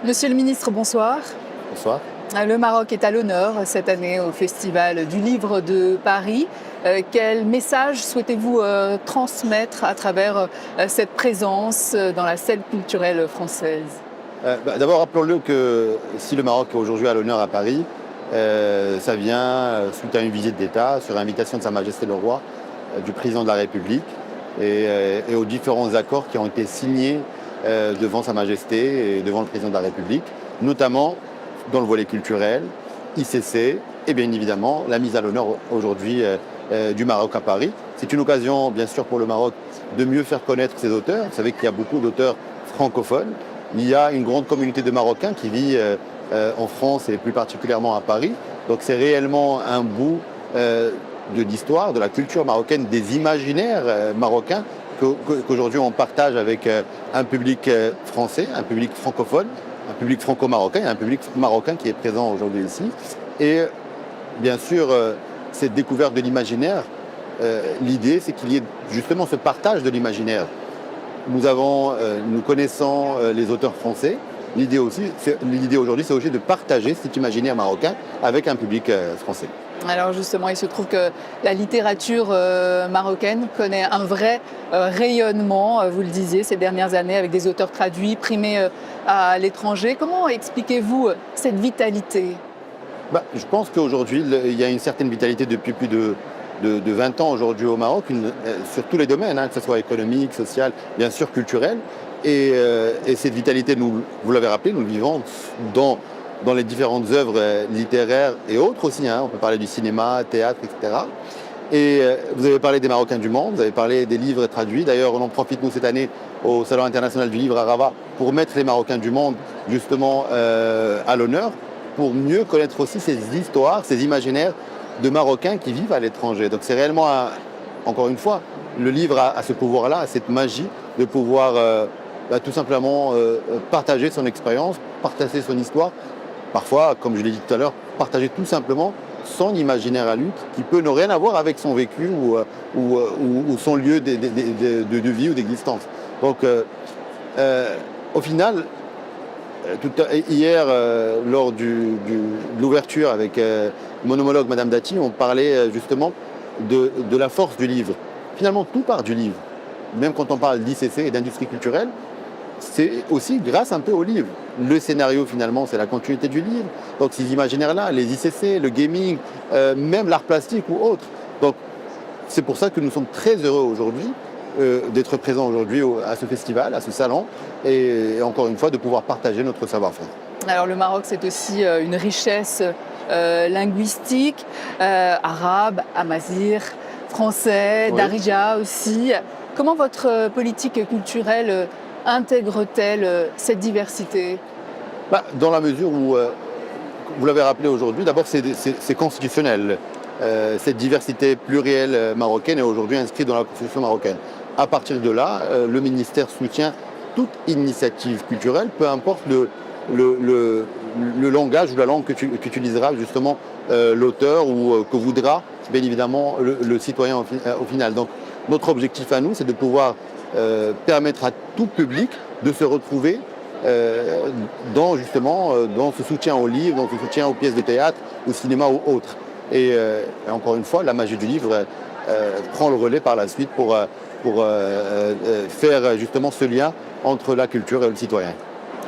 Monsieur le ministre, bonsoir. Bonsoir. Le Maroc est à l'honneur cette année au Festival du Livre de Paris. Quel message souhaitez-vous transmettre à travers cette présence dans la scène culturelle française? D'abord, rappelons-le que si le Maroc est aujourd'hui à l'honneur à Paris, ça vient suite à une visite d'État sur invitation de Sa Majesté le Roi, du Président de la République et aux différents accords qui ont été signés devant Sa Majesté et devant le Président de la République, notamment dans le volet culturel, ICC et bien évidemment la mise à l'honneur aujourd'hui du Maroc à Paris. C'est une occasion bien sûr pour le Maroc de mieux faire connaître ses auteurs. Vous savez qu'il y a beaucoup d'auteurs francophones. Il y a une grande communauté de Marocains qui vit en France et plus particulièrement à Paris. Donc c'est réellement un bout de l'histoire, de la culture marocaine, des imaginaires marocains qu'aujourd'hui on partage avec un public français, un public francophone, un public franco-marocain et un public marocain qui est présent aujourd'hui ici. Et bien sûr, cette découverte de l'imaginaire, l'idée c'est qu'il y ait justement ce partage de l'imaginaire. Nous connaissons les auteurs français. L'idée aujourd'hui, c'est aussi de partager cet imaginaire marocain avec un public français. Alors justement, il se trouve que la littérature marocaine connaît un vrai rayonnement, vous le disiez, ces dernières années, avec des auteurs traduits, primés à l'étranger. Comment expliquez-vous cette vitalité ? Je pense qu'aujourd'hui, il y a une certaine vitalité depuis plus de 20 ans aujourd'hui au Maroc, sur tous les domaines, que ce soit économique, social, bien sûr culturel. Et cette vitalité, vous l'avez rappelé, nous le vivons dans les différentes œuvres littéraires et autres aussi. On peut parler du cinéma, théâtre, etc. Et vous avez parlé des Marocains du monde, vous avez parlé des livres traduits. D'ailleurs, on en profite, nous, cette année, au Salon international du livre à Rabat, pour mettre les Marocains du monde, justement, à l'honneur, pour mieux connaître aussi ces histoires, ces imaginaires de Marocains qui vivent à l'étranger. Donc c'est réellement, encore une fois, le livre a ce pouvoir-là, a cette magie de pouvoir tout simplement partager son expérience, partager son histoire. Parfois, comme je l'ai dit tout à l'heure, partager tout simplement son imaginaire à lui, qui peut ne rien avoir avec son vécu ou son lieu de vie ou d'existence. Donc, au final, hier, lors de l'ouverture avec mon homologue Madame Dati, on parlait justement de la force du livre. Finalement, tout part du livre. Même quand on parle d'ICC et d'industrie culturelle, c'est aussi grâce un peu au livre. Le scénario, finalement, c'est la continuité du livre. Donc ces imaginaires-là, les ICC, le gaming, même l'art plastique ou autre. Donc c'est pour ça que nous sommes très heureux aujourd'hui d'être présents aujourd'hui à ce festival, à ce salon, et encore une fois de pouvoir partager notre savoir-faire. Alors le Maroc, c'est aussi une richesse linguistique, arabe, amazigh, français, oui. Darija aussi. Comment votre politique culturelle intègre-t-elle cette diversité ? Dans la mesure où, vous l'avez rappelé aujourd'hui, d'abord c'est constitutionnel. Cette diversité plurielle marocaine est aujourd'hui inscrite dans la Constitution marocaine. À partir de là, le ministère soutient toute initiative culturelle, peu importe le langage ou la langue qu'utilisera justement l'auteur ou que voudra bien évidemment le citoyen au final. Donc notre objectif à nous, c'est de pouvoir permettre à tout public de se retrouver dans ce soutien aux livres, dans ce soutien aux pièces de théâtre, au cinéma ou autres. Et encore une fois, la magie du livre prend le relais par la suite pour faire justement ce lien entre la culture et le citoyen.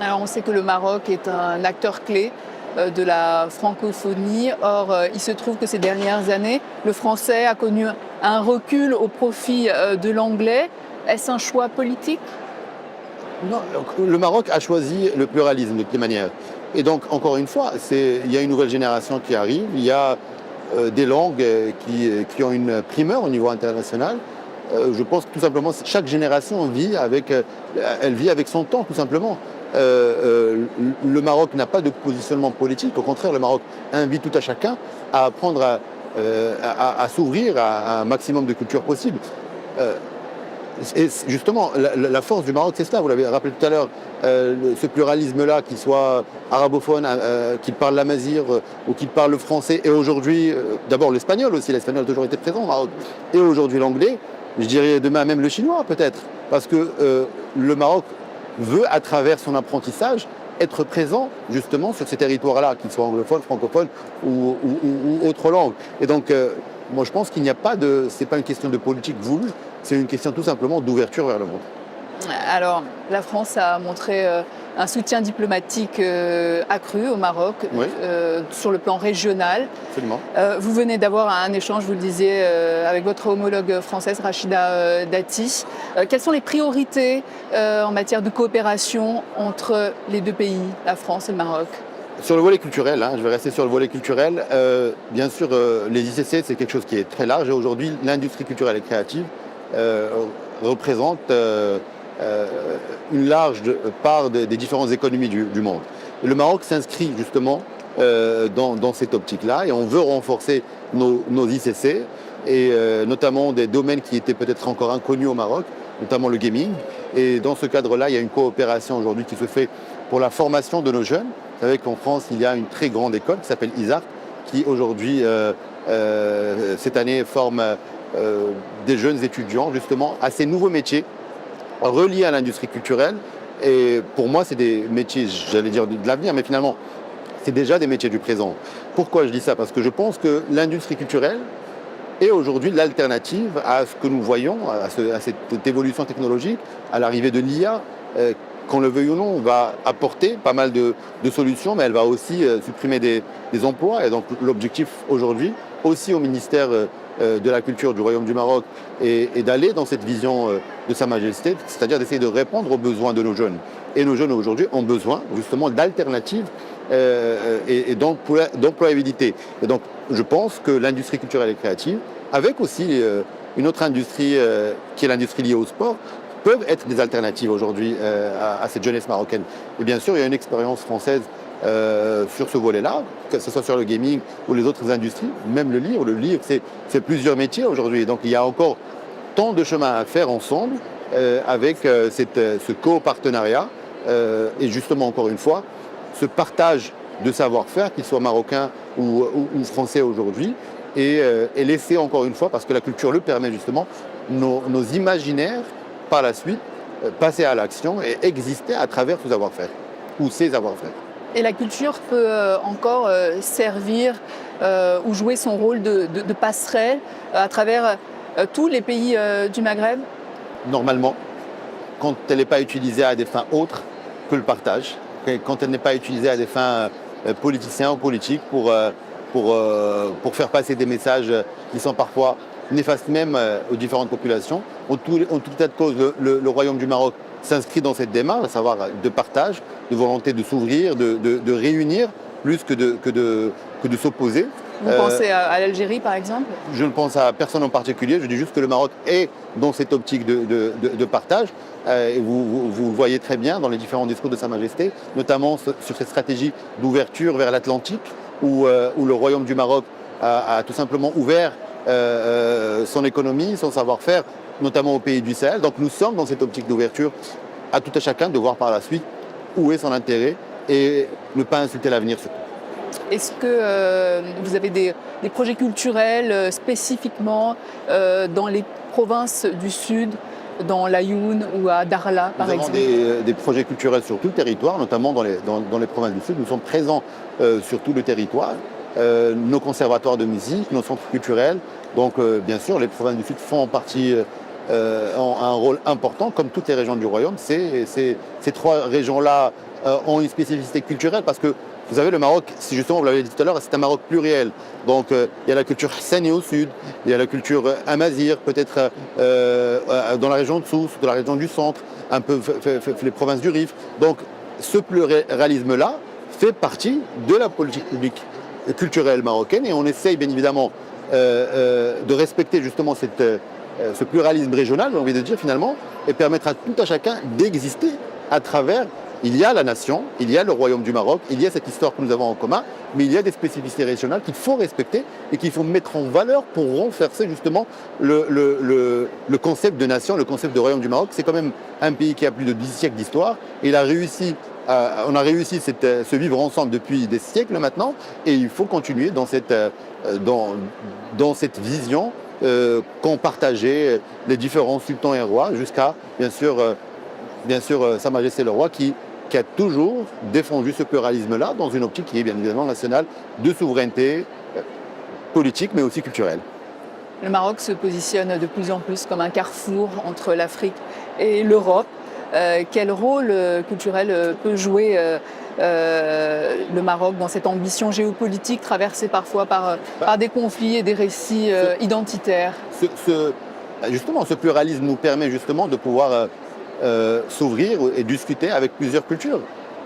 Alors on sait que le Maroc est un acteur clé de la francophonie. Or, il se trouve que ces dernières années, le français a connu un recul au profit de l'anglais. Est-ce un choix politique ? Non, le Maroc a choisi le pluralisme de toutes les manières. Et donc, encore une fois, il y a une nouvelle génération qui arrive, il y a des langues qui ont une primeur au niveau international. Je pense que tout simplement, chaque génération vit avec son temps, tout simplement. Le Maroc n'a pas de positionnement politique. Au contraire, le Maroc invite tout à chacun à apprendre à s'ouvrir à un maximum de cultures possibles. Et justement, la force du Maroc, c'est cela. Vous l'avez rappelé tout à l'heure, ce pluralisme-là, qu'il soit arabophone, qu'il parle l'amazigh ou qu'il parle le français, et aujourd'hui, d'abord l'espagnol aussi. L'espagnol a toujours été présent au Maroc. Et aujourd'hui l'anglais, je dirais demain même le chinois peut-être. Parce que le Maroc veut, à travers son apprentissage, être présent justement sur ces territoires-là, qu'ils soient anglophones, francophones ou autres langues. Et donc, moi je pense qu'il n'y a pas de... C'est pas une question de politique voulue, c'est une question tout simplement d'ouverture vers le monde. Alors, la France a montré un soutien diplomatique accru au Maroc, Oui. Sur le plan régional. Absolument. Vous venez d'avoir un échange, vous le disiez, avec votre homologue française, Rachida Dati. Quelles sont les priorités en matière de coopération entre les deux pays, la France et le Maroc? Sur le volet culturel, je vais rester sur le volet culturel, bien sûr les ICC c'est quelque chose qui est très large et aujourd'hui l'industrie culturelle et créative représente une large part des différentes économies du monde. Et le Maroc s'inscrit justement dans cette optique-là et on veut renforcer nos ICC et notamment des domaines qui étaient peut-être encore inconnus au Maroc, notamment le gaming. Et dans ce cadre-là, il y a une coopération aujourd'hui qui se fait pour la formation de nos jeunes. Vous savez qu'en France, il y a une très grande école qui s'appelle ISART, qui aujourd'hui, cette année, forme des jeunes étudiants justement à ces nouveaux métiers reliés à l'industrie culturelle. Et pour moi, c'est des métiers, j'allais dire de l'avenir, mais finalement, c'est déjà des métiers du présent. Pourquoi je dis ça? Parce que je pense que l'industrie culturelle est aujourd'hui l'alternative à ce que nous voyons, à cette évolution technologique, à l'arrivée de l'IA. Qu'on le veuille ou non, va apporter pas mal de solutions, mais elle va aussi supprimer des emplois. Et donc l'objectif aujourd'hui, aussi au ministère de la Culture du Royaume du Maroc, est d'aller dans cette vision de Sa Majesté, c'est-à-dire d'essayer de répondre aux besoins de nos jeunes. Et nos jeunes aujourd'hui ont besoin justement d'alternatives et d'employabilité. Et donc je pense que l'industrie culturelle et créative, avec aussi une autre industrie qui est l'industrie liée au sport, peuvent être des alternatives aujourd'hui à cette jeunesse marocaine. Et bien sûr, il y a une expérience française sur ce volet-là, que ce soit sur le gaming ou les autres industries, même le livre. Le livre, c'est plusieurs métiers aujourd'hui. Donc il y a encore tant de chemin à faire ensemble avec ce co-partenariat et justement, encore une fois, ce partage de savoir-faire, qu'il soit marocain ou français aujourd'hui, et laisser encore une fois, parce que la culture le permet justement, nos imaginaires par la suite passer à l'action et exister à travers ce savoir-faire ou ces savoir-faire. Et la culture peut encore servir ou jouer son rôle de passerelle à travers tous les pays du Maghreb? Normalement, quand elle n'est pas utilisée à des fins autres que le partage, quand elle n'est pas utilisée à des fins politiciens ou politiques pour faire passer des messages qui sont parfois néfastes même aux différentes populations. En tout état de cause, le Royaume du Maroc s'inscrit dans cette démarche, à savoir de partage, de volonté de s'ouvrir, de réunir, plus que de s'opposer. Vous pensez à l'Algérie par exemple? Je ne pense à personne en particulier, je dis juste que le Maroc est dans cette optique de partage. Et vous le voyez très bien dans les différents discours de Sa Majesté, notamment sur cette stratégie d'ouverture vers l'Atlantique, où le Royaume du Maroc a tout simplement ouvert son économie, son savoir-faire, notamment au pays du Sahel. Donc nous sommes dans cette optique d'ouverture, à tout à chacun de voir par la suite où est son intérêt et ne pas insulter l'avenir surtout. Est-ce que vous avez des projets culturels spécifiquement dans les provinces du Sud, dans l'Aïoun ou à Darla par exemple? Nous avons des projets culturels sur tout le territoire, notamment dans les provinces du Sud. Nous sommes présents sur tout le territoire. Nos conservatoires de musique, nos centres culturels. Donc bien sûr, les provinces du Sud font en partie ont un rôle important, comme toutes les régions du Royaume. Ces trois régions-là ont une spécificité culturelle parce que vous savez, le Maroc, si justement vous l'avez dit tout à l'heure, c'est un Maroc pluriel. Donc il y a la culture hassani au sud, il y a la culture amazigh, peut-être dans la région de Sousse, dans la région du centre, un peu les provinces du Rif. Donc ce pluralisme-là fait partie de la politique publique culturelle marocaine et on essaye bien évidemment de respecter justement ce pluralisme régional, j'ai envie de dire finalement, et permettre à tout à chacun d'exister à travers. Il y a la nation, il y a le Royaume du Maroc, il y a cette histoire que nous avons en commun, mais il y a des spécificités régionales qu'il faut respecter et qu'il faut mettre en valeur pour renforcer justement le concept de nation, le concept de Royaume du Maroc. C'est quand même un pays qui a plus de 10 siècles d'histoire. On a réussi ce vivre ensemble depuis des siècles maintenant et il faut continuer dans cette vision qu'ont partagé les différents sultans et rois jusqu'à, bien sûr, Sa Majesté le Roi qui qui a toujours défendu ce pluralisme-là dans une optique qui est bien évidemment nationale, de souveraineté politique mais aussi culturelle. Le Maroc se positionne de plus en plus comme un carrefour entre l'Afrique et l'Europe. Quel rôle culturel peut jouer le Maroc dans cette ambition géopolitique traversée parfois par des conflits et des récits identitaires? Justement, ce pluralisme nous permet justement de pouvoir s'ouvrir et discuter avec plusieurs cultures.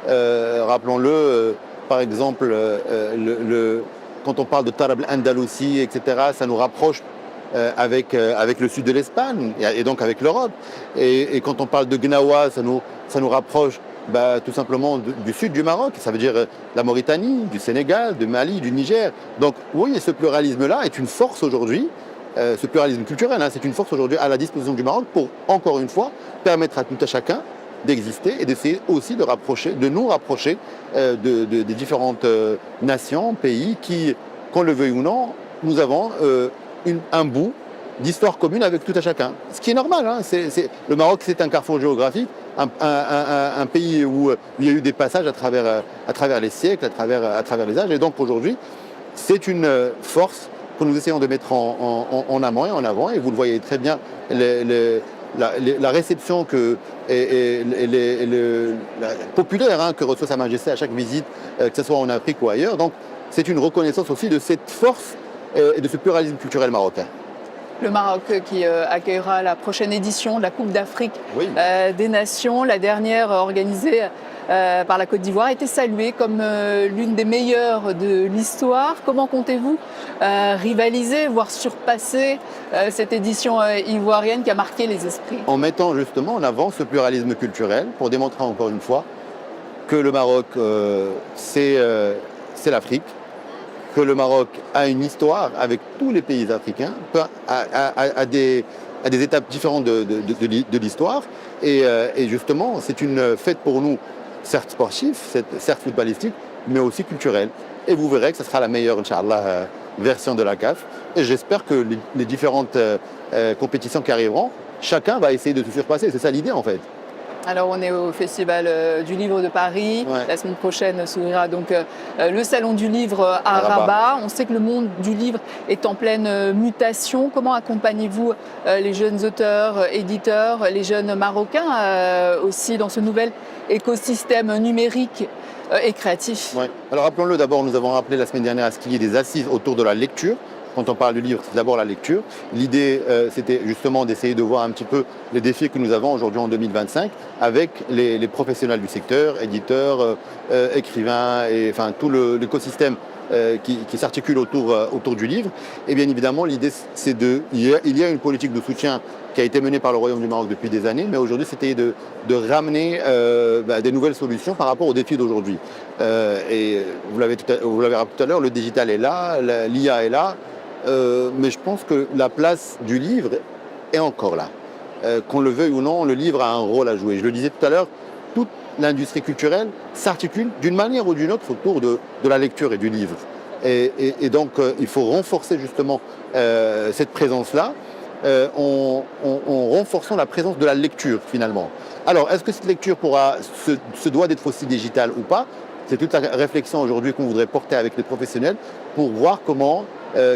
Rappelons-le, par exemple, quand on parle de Tarab al-Andalousie, etc., ça nous rapproche avec le sud de l'Espagne et donc avec l'Europe. Et quand on parle de Gnawa, ça nous rapproche tout simplement du sud du Maroc, ça veut dire la Mauritanie, du Sénégal, du Mali, du Niger. Donc oui, ce pluralisme-là est une force aujourd'hui, ce pluralisme culturel, c'est une force aujourd'hui à la disposition du Maroc pour, encore une fois, permettre à tout à chacun d'exister et d'essayer aussi de nous rapprocher des différentes nations, pays qui, qu'on le veuille ou non, nous avons un bout d'histoire commune avec tout à chacun. Ce qui est normal. Le Maroc, c'est un carrefour géographique, un pays où il y a eu des passages à travers les siècles, à travers les âges. Et donc aujourd'hui, c'est une force que nous essayons de mettre en amont et en avant. Et vous le voyez très bien, la réception populaire que reçoit Sa Majesté à chaque visite, que ce soit en Afrique ou ailleurs. Donc c'est une reconnaissance aussi de cette force et de ce pluralisme culturel marocain. Le Maroc qui accueillera la prochaine édition de la Coupe d'Afrique des Nations, la dernière organisée par la Côte d'Ivoire, a été saluée comme l'une des meilleures de l'histoire. Comment comptez-vous rivaliser, voire surpasser cette édition ivoirienne qui a marqué les esprits? En mettant justement en avant ce pluralisme culturel pour démontrer encore une fois que le Maroc, c'est l'Afrique, que le Maroc a une histoire avec tous les pays africains, à des étapes différentes de l'histoire. Et justement, c'est une fête pour nous, certes sportive, certes footballistique, mais aussi culturelle. Et vous verrez que ce sera la meilleure, Inch'Allah, version de la CAF. Et j'espère que les différentes compétitions qui arriveront, chacun va essayer de se surpasser. C'est ça l'idée en fait. Alors on est au Festival du Livre de Paris. La semaine prochaine s'ouvrira donc le Salon du Livre à Rabat. On sait que le monde du livre est en pleine mutation. Comment accompagnez-vous les jeunes auteurs, éditeurs, les jeunes Marocains aussi dans ce nouvel écosystème numérique et créatif? Alors rappelons-le d'abord, nous avons rappelé la semaine dernière à ce qu'il y ait des assises autour de la lecture. Quand on parle du livre, c'est d'abord la lecture. L'idée, c'était justement d'essayer de voir un petit peu les défis que nous avons aujourd'hui en 2025 avec les professionnels du secteur, éditeurs, écrivains, et enfin tout l'écosystème qui s'articule autour du livre. Et bien évidemment, l'idée, c'est il y a une politique de soutien qui a été menée par le Royaume du Maroc depuis des années, mais aujourd'hui, c'était de ramener des nouvelles solutions par rapport aux défis d'aujourd'hui. Et vous l'avez rappelé tout à l'heure, le digital est là, l'IA est là. Mais je pense que la place du livre est encore là. Qu'on le veuille ou non, le livre a un rôle à jouer. Je le disais tout à l'heure, toute l'industrie culturelle s'articule d'une manière ou d'une autre autour de la lecture et du livre. Et donc, il faut renforcer justement cette présence-là en renforçant la présence de la lecture finalement. Alors, est-ce que cette lecture se doit d'être aussi digitale ou pas? C'est toute la réflexion aujourd'hui qu'on voudrait porter avec les professionnels pour voir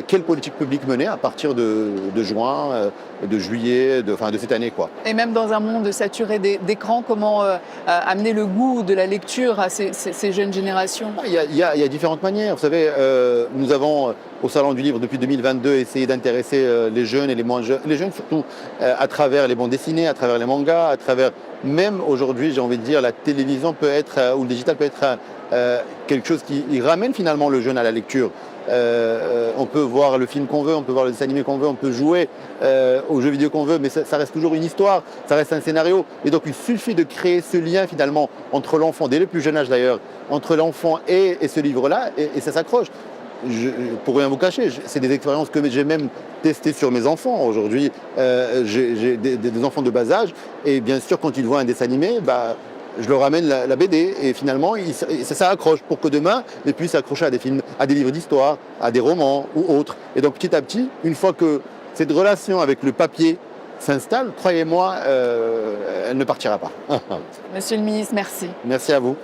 quelle politique publique mener à partir de juin, de juillet, de cette année, quoi. Et même dans un monde saturé d'écrans, comment amener le goût de la lecture à ces jeunes générations? Il y a différentes manières. Vous savez, nous avons au Salon du Livre depuis 2022 essayé d'intéresser les jeunes et les moins jeunes, les jeunes surtout à travers les bandes dessinées, à travers les mangas, à travers même aujourd'hui, j'ai envie de dire, la télévision peut être, ou le digital peut être quelque chose qui ramène finalement le jeune à la lecture. On peut voir le film qu'on veut, on peut voir le dessin animé qu'on veut, on peut jouer aux jeux vidéo qu'on veut, mais ça reste toujours une histoire, ça reste un scénario. Et donc il suffit de créer ce lien finalement entre l'enfant, dès le plus jeune âge d'ailleurs, entre l'enfant et ce livre-là, et ça s'accroche. Pour rien vous cacher, c'est des expériences que j'ai même testées sur mes enfants. Aujourd'hui, j'ai des enfants de bas âge, et bien sûr quand ils voient un dessin animé, je leur ramène la BD et finalement ça accroche pour que demain ils puissent s'accrocher à des films, à des livres d'histoire, à des romans ou autres. Et donc petit à petit, une fois que cette relation avec le papier s'installe, croyez-moi, elle ne partira pas. Monsieur le ministre, merci. Merci à vous.